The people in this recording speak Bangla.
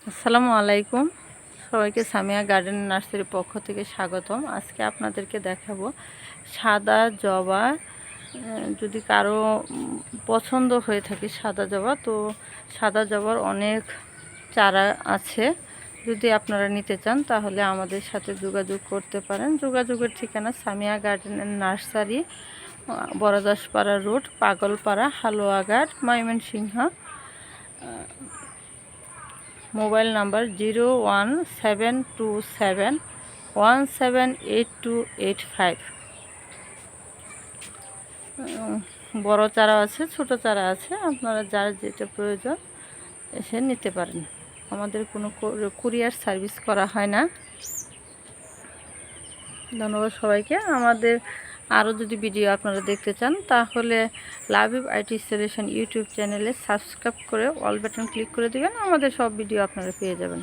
আসসালামু আলাইকুম। সবাইকে সামিয়া গার্ডেন নার্সারির পক্ষ থেকে স্বাগতম। আজকে আপনাদেরকে দেখাবো সাদা জবা। যদি কারো পছন্দ হয়ে থাকে সাদা জবা, তো সাদা জবার অনেক চারা আছে। যদি আপনারা নিতে চান তাহলে আমাদের সাথে যোগাযোগ করতে পারেন। যোগাযোগের ঠিকানা Samia garden nursery, Baradaspara road, Pagalpara, Haluaghat, Mymensingh. Mobile number 01727178285। বড় চারা আছে, ছোট চারা আছে, আপনারা যার যেটা প্রয়োজন এসে নিতে পারেন। আমাদের কোনো কুরিয়ার সার্ভিস করা হয় না। ধন্যবাদ সবাইকে। আমাদের আরও যদি ভিডিও আপনারা দেখতে চান তাহলে লাভিব আইটি সলিউশন ইউটিউব চ্যানেলে সাবস্ক্রাইব করে অল বাটন ক্লিক করে দিবেন। আমাদের সব ভিডিও আপনারা পেয়ে যাবেন।